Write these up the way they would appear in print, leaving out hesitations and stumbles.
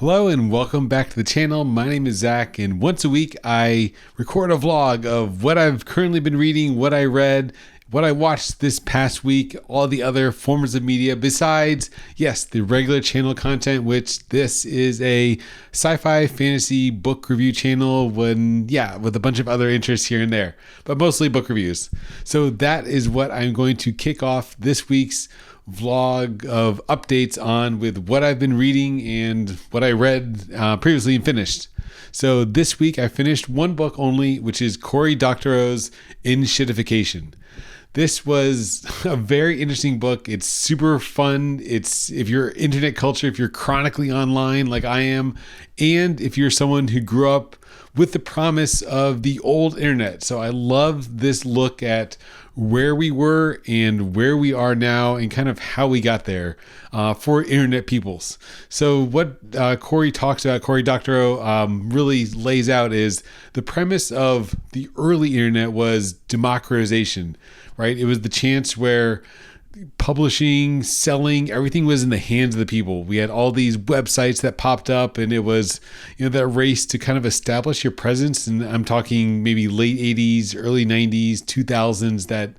Hello and welcome back to the channel. My name is Zach, and once a week I record a vlog of what I've currently been reading, what I read, what I watched this past week, all the other forms of media besides, yes, the regular channel content, which this is a sci-fi fantasy book review channel with a bunch of other interests here and there, but mostly book reviews. So that is what I'm going to kick off this week's vlog of updates on with what I've been reading and what I read previously and finished. So this week I finished one book only, which is Cory Doctorow's Enshittification. This was a very interesting book. It's super fun. It's if you're internet culture, if you're chronically online like I am, and if you're someone who grew up with the promise of the old internet. So I love this look at where we were and where we are now and kind of how we got there for internet peoples. So what Cory talks about, Cory Doctorow really lays out is the premise of the early internet was democratization, right? It was the chance where publishing, selling, everything was in the hands of the people. We had all these websites that popped up, and it was, that race to kind of establish your presence. And I'm talking maybe late 80s, early 90s, 2000s, that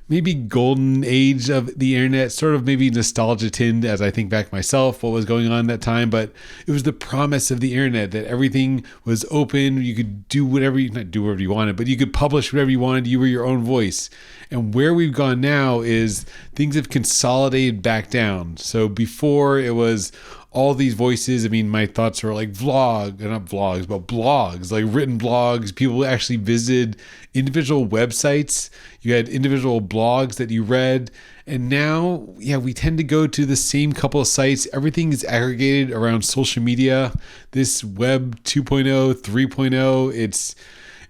maybe golden age of the internet, sort of maybe nostalgia tinged as I think back myself, what was going on at that time. But it was the promise of the internet that everything was open. You could do whatever not do whatever you wanted, but you could publish whatever you wanted. You were your own voice. And where we've gone now is things have consolidated back down. So before it was all these voices. I mean, my thoughts are like not vlogs, but blogs, like written blogs. People actually visited individual websites. You had individual blogs that you read. And now, we tend to go to the same couple of sites. Everything is aggregated around social media. This web 2.0, 3.0, it's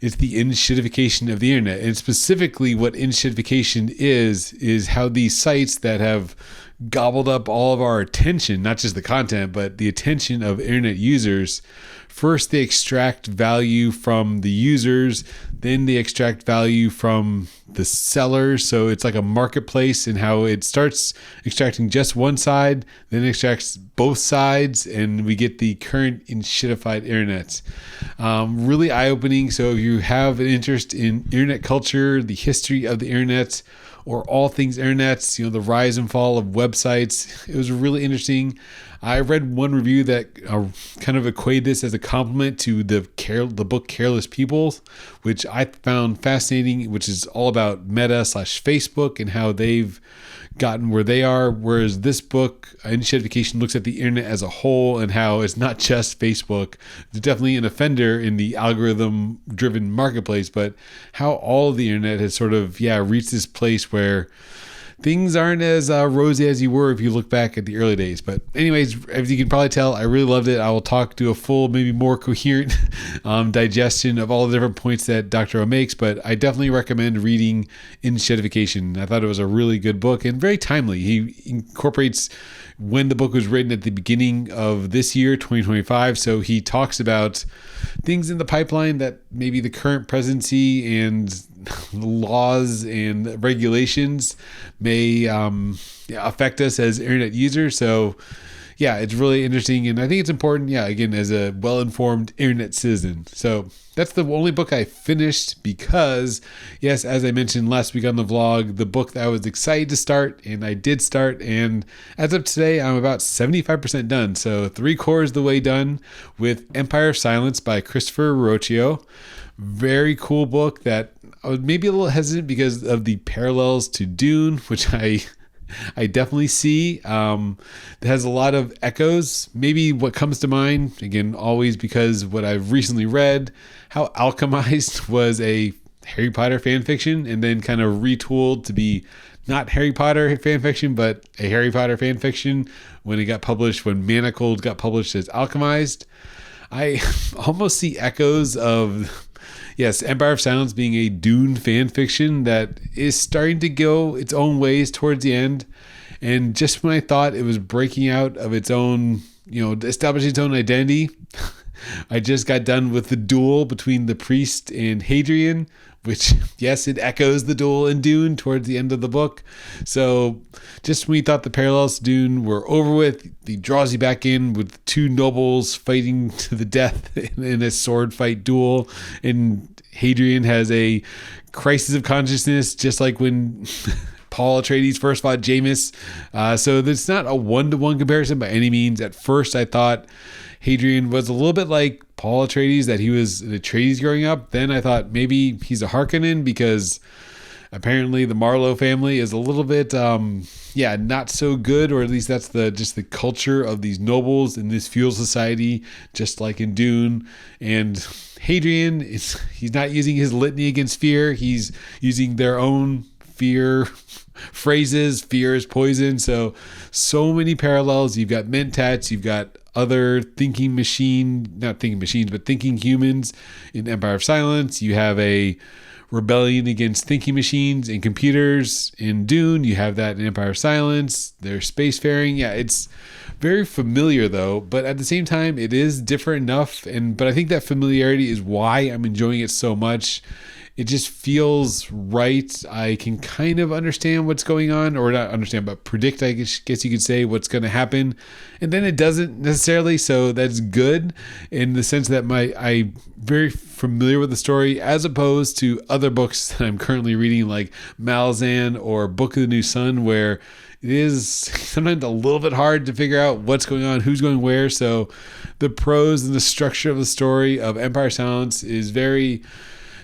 the enshittification of the internet. And specifically what enshittification is how these sites that have gobbled up all of our attention, not just the content, but the attention of internet users. First, they extract value from the users, then they extract value from the sellers. So it's like a marketplace, and how it starts extracting just one side, then it extracts both sides, and we get the current enshittified internet. Really eye-opening. So if you have an interest in internet culture, the history of the internet, or all things internet, the rise and fall of websites, it was really interesting. I read one review that kind of equated this as a compliment to the book Careless People, which I found fascinating, which is all about Meta/Facebook and how they've gotten where they are. Whereas this book, Enshittification, looks at the internet as a whole and how it's not just Facebook. It's definitely an offender in the algorithm-driven marketplace, but how all of the internet has sort of, reached this place where things aren't as rosy as you were if you look back at the early days. But anyways, as you can probably tell, I really loved it. I will do a full, maybe more coherent digestion of all the different points that Doctorow makes, but I definitely recommend reading Enshittification. I thought it was a really good book and very timely. He incorporates when the book was written at the beginning of this year, 2025. So he talks about things in the pipeline that maybe the current presidency and laws and regulations may affect us as internet users. So it's really interesting, and I think it's important, again, as a well-informed internet citizen. So that's the only book I finished because, yes, as I mentioned last week on the vlog, the book that I was excited to start, and I did start, and as of today, I'm about 75% done. So 3/4 of the way done with Empire of Silence by Christopher Ruocchio. Very cool book that I was maybe a little hesitant because of the parallels to Dune, which I definitely see. It has a lot of echoes. Maybe what comes to mind, again, always because what I've recently read, how Alchemized was a Harry Potter fan fiction and then kind of retooled to be not Harry Potter fan fiction, but a Harry Potter fan fiction when it got published, when Manacled got published as Alchemized. I almost see echoes of, Empire of Silence being a Dune fan fiction that is starting to go its own ways towards the end. And just when I thought it was breaking out of its own, establishing its own identity, I just got done with the duel between the priest and Hadrian, which, yes, it echoes the duel in Dune towards the end of the book. So just when you thought the parallels to Dune were over with, he draws you back in with two nobles fighting to the death in a sword fight duel. And Hadrian has a crisis of consciousness, just like when Paul Atreides first fought Jameis. So it's not a one-to-one comparison by any means. At first, I thought Hadrian was a little bit like Paul Atreides, that he was an Atreides growing up. Then I thought maybe he's a Harkonnen, because apparently the Marlowe family is a little bit, not so good, or at least that's just the culture of these nobles in this feudal society, just like in Dune. And Hadrian, he's not using his litany against fear. He's using their own fear phrases. Fear is poison. So many parallels. You've got Mentats, you've got other thinking humans in Empire of Silence. You have a rebellion against thinking machines and computers in Dune. You have that in Empire of Silence. They're spacefaring. Yeah, it's very familiar though, but at the same time, it is different enough. But I think that familiarity is why I'm enjoying it so much. It just feels right. I can kind of understand what's going on, or not understand, but predict, I guess you could say, what's going to happen. And then it doesn't necessarily, so that's good in the sense that I'm very familiar with the story, as opposed to other books that I'm currently reading, like Malazan or Book of the New Sun, where it is sometimes a little bit hard to figure out what's going on, who's going where. So the prose and the structure of the story of Empire of Silence is very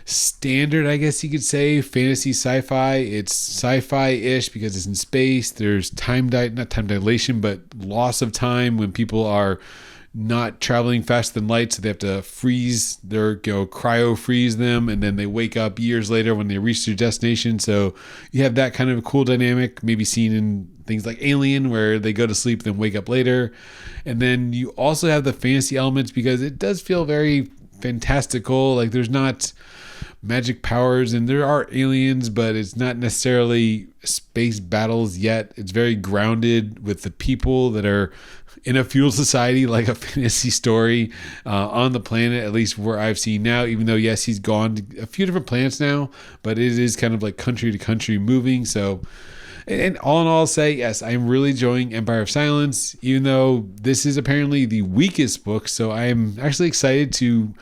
standard, I guess you could say, fantasy sci-fi. It's sci-fi-ish because it's in space. There's not time dilation, but loss of time when people are not traveling faster than light, so they have to freeze cryo freeze them, and then they wake up years later when they reach their destination. So you have that kind of cool dynamic, maybe seen in things like Alien, where they go to sleep then wake up later. And then you also have the fantasy elements, because it does feel very fantastical. Like, there's not magic powers, and there are aliens, but it's not necessarily space battles yet. It's very grounded with the people that are in a feudal society, like a fantasy story on the planet, at least where I've seen now, even though, yes, he's gone to a few different planets now, but it is kind of like country to country moving. So, and all in all, I'll say, yes, I'm really enjoying Empire of Silence, even though this is apparently the weakest book. So I'm actually excited to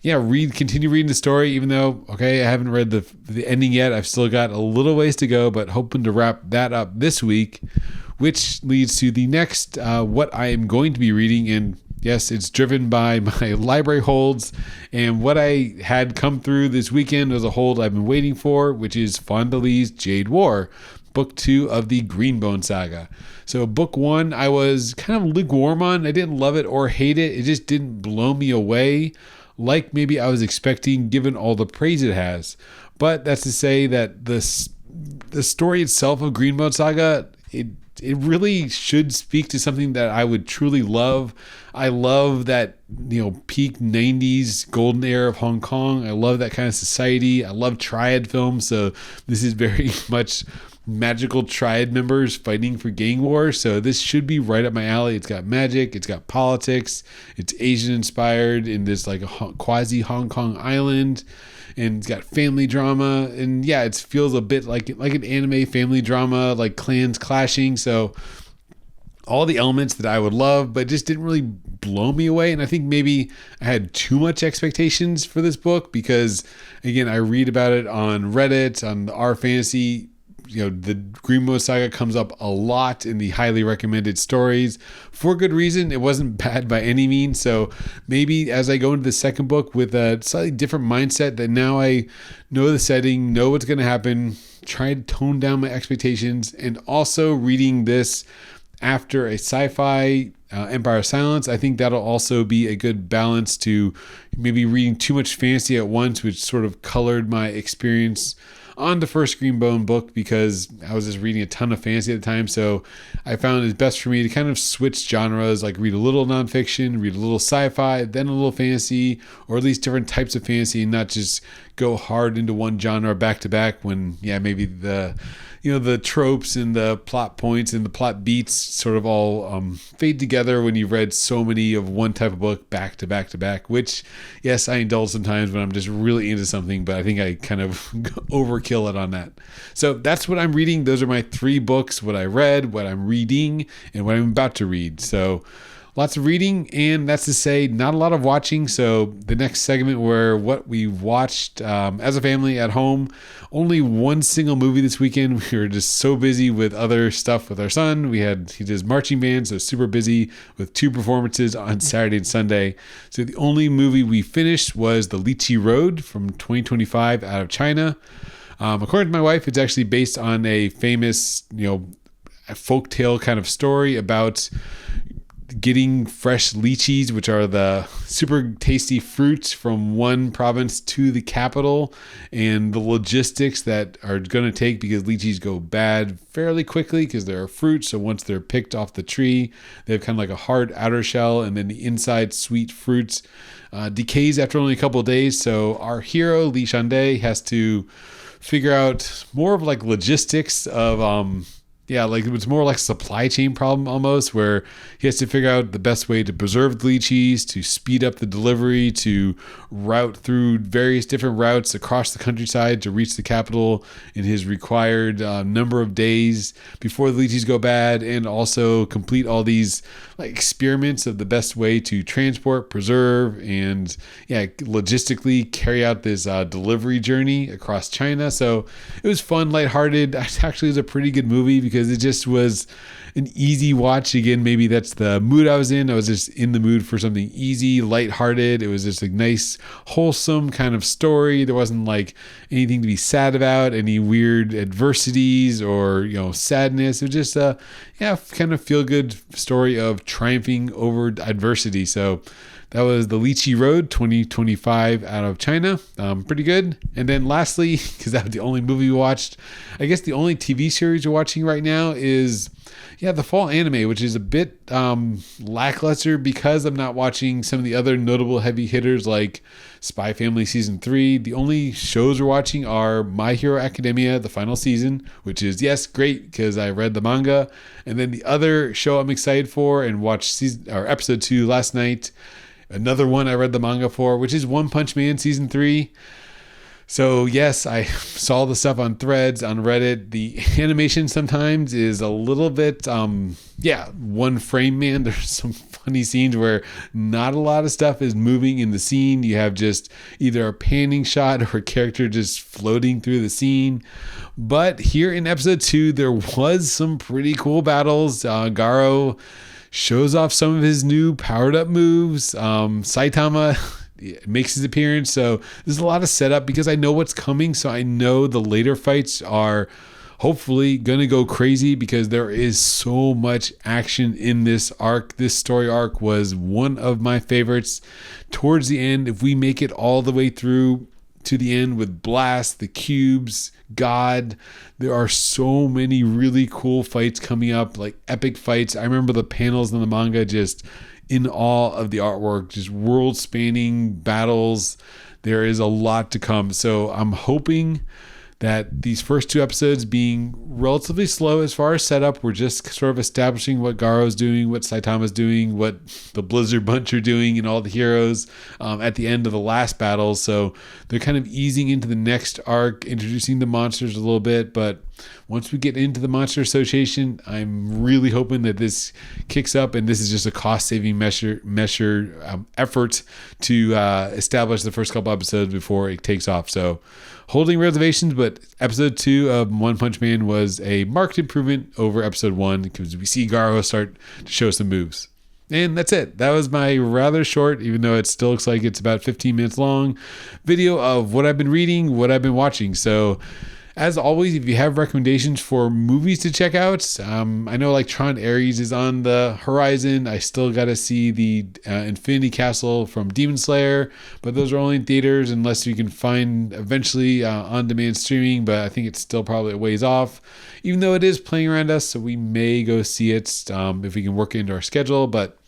continue reading the story, even though, I haven't read the ending yet. I've still got a little ways to go, but hoping to wrap that up this week, which leads to the next, what I am going to be reading. And yes, it's driven by my library holds, and what I had come through this weekend was a hold I've been waiting for, which is Fonda Lee's Jade War, book 2 of the Greenbone saga. So book 1, I was kind of lukewarm on. I didn't love it or hate it. It just didn't blow me away like maybe I was expecting, given all the praise it has. But that's to say that the story itself of Greenbone Saga, it really should speak to something that I would truly love. I love that, peak 90s golden era of Hong Kong. I love that kind of society. I love triad films. So this is very much magical triad members fighting for gang war. So this should be right up my alley. It's got magic, it's got politics, it's Asian inspired in this like a quasi Hong Kong island, and it's got family drama, and it feels a bit like an anime family drama, like clans clashing. So all the elements that I would love, but just didn't really blow me away. And I think maybe I had too much expectations for this book, because again, I read about it on Reddit, on the R Fantasy. The Greenbone Saga comes up a lot in the highly recommended stories, for good reason. It wasn't bad by any means. So maybe as I go into the second book with a slightly different mindset, that now I know the setting, know what's going to happen, try to tone down my expectations, and also reading this after a sci-fi Empire of Silence, I think that'll also be a good balance to maybe reading too much fantasy at once, which sort of colored my experience on the first Greenbone book because I was just reading a ton of fantasy at the time. So I found it's best for me to kind of switch genres, like read a little nonfiction, read a little sci-fi, then a little fantasy, or at least different types of fantasy, and not just go hard into one genre back to back when, maybe the tropes and the plot points and the plot beats sort of all fade together when you've read so many of one type of book back to back to back, which, yes, I indulge sometimes when I'm just really into something, but I think I kind of overkill it on that. So that's what I'm reading. Those are my 3 books, what I read, what I'm reading, and what I'm about to read. So lots of reading, and that's to say not a lot of watching. So the next segment where what we watched as a family at home, only one single movie this weekend. We were just so busy with other stuff with our son. He does marching band, so super busy with 2 performances on Saturday and Sunday. So the only movie we finished was the Lychee Road from 2025 out of China. According to my wife, it's actually based on a famous, a folktale kind of story about getting fresh lychees, which are the super tasty fruits from one province to the capital, and the logistics that are going to take because lychees go bad fairly quickly because they're a fruit. So once they're picked off the tree, they have kind of like a hard outer shell, and then the inside sweet fruits decays after only a couple of days. So our hero, Li Shande, has to figure out more of like logistics of like it was more like a supply chain problem almost, where he has to figure out the best way to preserve the lychees, to speed up the delivery, to route through various different routes across the countryside to reach the capital in his required number of days before the lychees go bad, and also complete all these like experiments of the best way to transport, preserve, and logistically carry out this delivery journey across China. So it was fun, lighthearted. Actually, it was a pretty good movie because it just was an easy watch. Again, maybe that's the mood I was in. I was just in the mood for something easy, lighthearted. It was just a nice, wholesome kind of story. There wasn't like anything to be sad about, any weird adversities or, sadness. It was just a, kind of feel good story of triumphing over adversity. So that was the Lychee Road 2025 out of China. Pretty good. And then lastly, because that was the only movie we watched, I guess the only TV series we're watching right now is the fall anime, which is a bit lackluster because I'm not watching some of the other notable heavy hitters like Spy Family Season 3. The only shows we're watching are My Hero Academia, the final season, which is, great because I read the manga. And then the other show I'm excited for and watched episode 2 last night, another one I read the manga for, which is One Punch Man Season 3. So yes, I saw the stuff on threads, on Reddit. The animation sometimes is a little bit, one frame, man. There's some funny scenes where not a lot of stuff is moving in the scene. You have just either a panning shot or a character just floating through the scene. But here in episode 2, there was some pretty cool battles. Garo shows off some of his new powered up moves. Saitama makes his appearance. So there's a lot of setup because I know what's coming. So I know the later fights are hopefully going to go crazy because there is so much action in this arc. This story arc was one of my favorites. Towards the end, if we make it all the way through to the end with Blast, the cubes, God, there are so many really cool fights coming up, like epic fights. I remember the panels in the manga, just in awe of the artwork, just world-spanning battles. There is a lot to come. So I'm hoping that these first 2 episodes, being relatively slow as far as setup, we're just sort of establishing what Garo's doing, what Saitama's doing, what the Blizzard Bunch are doing, and all the heroes at the end of the last battle. So they're kind of easing into the next arc, introducing the monsters a little bit. But once we get into the Monster Association, I'm really hoping that this kicks up, and this is just a cost-saving effort to establish the first couple episodes before it takes off. So holding reservations, but episode 2 of One Punch Man was a marked improvement over episode 1 because we see Garo start to show some moves. And that's it. That was my rather short, even though it still looks like it's about 15 minutes long, video of what I've been reading, what I've been watching. So As always, if you have recommendations for movies to check out, I know like Tron Ares is on the horizon. I still got to see the Infinity Castle from Demon Slayer, but those are only in theaters unless you can find eventually on-demand streaming, but I think it's still probably a ways off, even though it is playing around us, so we may go see it if we can work it into our schedule. But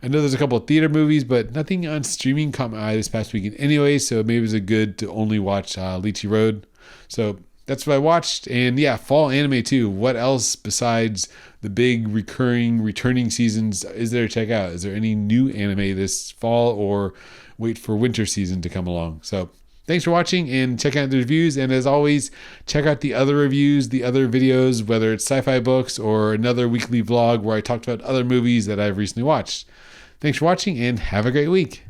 I know there's a couple of theater movies, but nothing on streaming caught my eye this past weekend anyway, so maybe it was a good to only watch Lychee Road. So that's what I watched. And yeah, fall anime too. What else besides the big returning seasons is there to check out? Is there any new anime this fall, or wait for winter season to come along? So thanks for watching, and check out the reviews. And as always, check out the other reviews, the other videos, whether it's sci-fi books or another weekly vlog where I talked about other movies that I've recently watched. Thanks for watching, and have a great week.